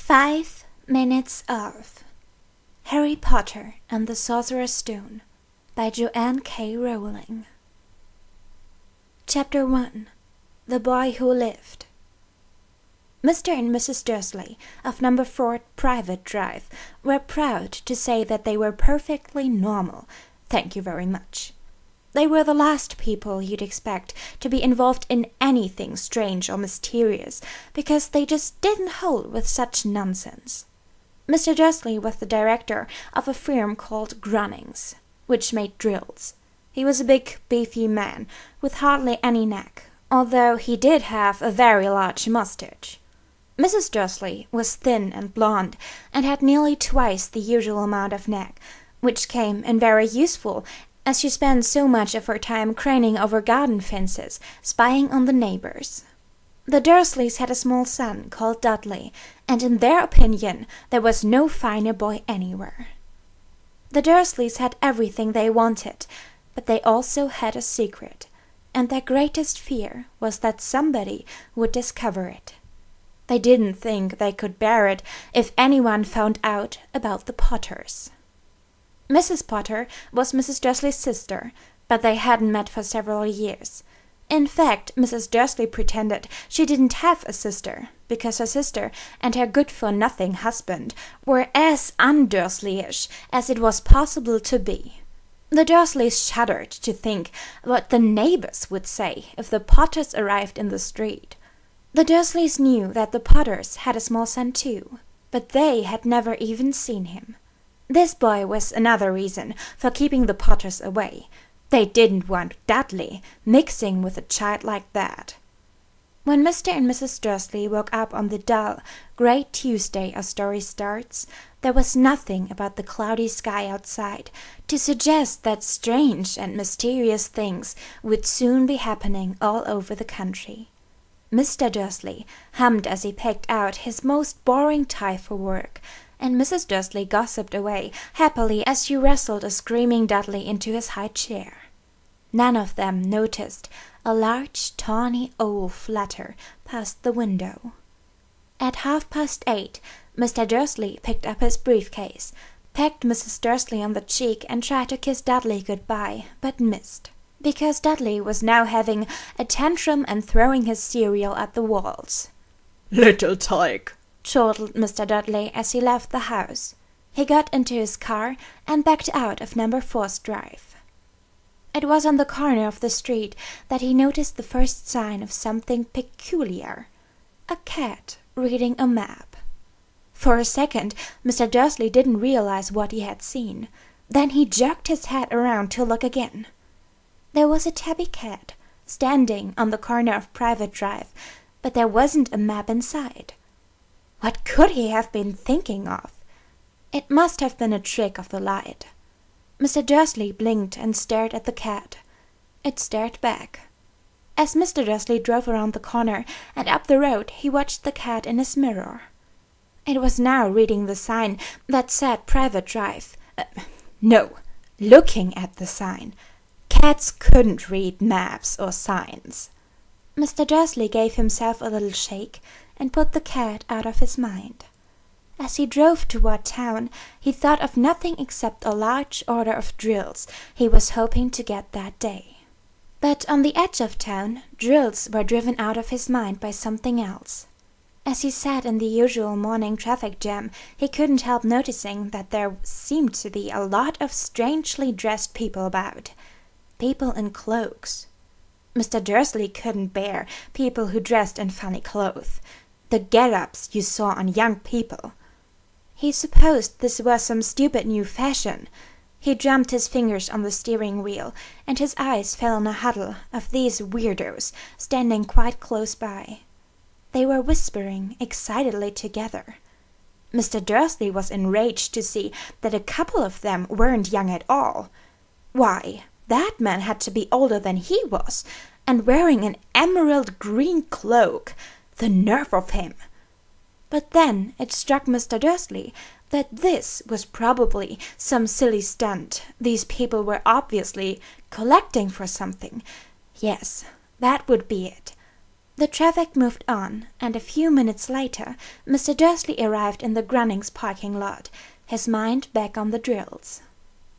5 minutes of Harry Potter and the Sorcerer's Stone by Joanne K. Rowling. Chapter 1. The Boy Who Lived. Mr. and Mrs. Dursley of No. 4 Private Drive were proud to say that they were perfectly normal, thank you very much. They were the last people you'd expect to be involved in anything strange or mysterious, because they just didn't hold with such nonsense. Mr. Dursley was the director of a firm called Grunnings, which made drills. He was a big, beefy man with hardly any neck, although he did have a very large mustache. Mrs. Dursley was thin and blonde, and had nearly twice the usual amount of neck, which came in very useful, as she spent so much of her time craning over garden fences, spying on the neighbors. The Dursleys had a small son called Dudley, and in their opinion there was no finer boy anywhere. The Dursleys had everything they wanted, but they also had a secret, and their greatest fear was that somebody would discover it. They didn't think they could bear it if anyone found out about the Potters. Mrs. Potter was Mrs. Dursley's sister, but they hadn't met for several years. In fact, Mrs. Dursley pretended she didn't have a sister, because her sister and her good-for-nothing husband were as un-Dursleyish as it was possible to be. The Dursleys shuddered to think what the neighbors would say if the Potters arrived in the street. The Dursleys knew that the Potters had a small son too, but they had never even seen him. This boy was another reason for keeping the Potters away. They didn't want Dudley mixing with a child like that. When Mr. and Mrs. Dursley woke up on the dull, grey Tuesday our story starts, there was nothing about the cloudy sky outside to suggest that strange and mysterious things would soon be happening all over the country. Mr. Dursley hummed as he picked out his most boring tie for work, and Mrs. Dursley gossiped away happily as she wrestled a screaming Dudley into his high chair. None of them noticed a large tawny owl flutter past the window. At 8:30, Mr. Dursley picked up his briefcase, pecked Mrs. Dursley on the cheek, and tried to kiss Dudley goodbye, but missed, because Dudley was now having a tantrum and throwing his cereal at the walls. "Little tyke," chortled Mr. Dudley as he left the house. He got into his car and backed out of No. 4's drive. It was on the corner of the street that he noticed the first sign of something peculiar: a cat reading a map. For a second, Mr. Dursley didn't realize what he had seen. Then he jerked his head around to look again. There was a tabby cat standing on the corner of Private Drive, but there wasn't a map inside. What could he have been thinking of? It must have been a trick of the light. Mr. Dursley blinked and stared at the cat. It stared back. As Mr. Dursley drove around the corner and up the road, he watched the cat in his mirror. It was now reading the sign that said Private Drive. No, looking at the sign. Cats couldn't read maps or signs. Mr. Dursley gave himself a little shake and put the cat out of his mind. As he drove toward town, he thought of nothing except a large order of drills he was hoping to get that day. But on the edge of town, drills were driven out of his mind by something else. As he sat in the usual morning traffic jam, he couldn't help noticing that there seemed to be a lot of strangely dressed people about. People in cloaks. Mr. Dursley couldn't bear people who dressed in funny clothes. The get-ups you saw on young people. He supposed this was some stupid new fashion. He drummed his fingers on the steering wheel, and his eyes fell on a huddle of these weirdos standing quite close by. They were whispering excitedly together. Mr. Dursley was enraged to see that a couple of them weren't young at all. Why, that man had to be older than he was, and wearing an emerald green cloak. The nerve of him! But then it struck Mr. Dursley that this was probably some silly stunt. These people were obviously collecting for something. Yes, that would be it. The traffic moved on, and a few minutes later Mr. Dursley arrived in the Grunnings parking lot, his mind back on the drills.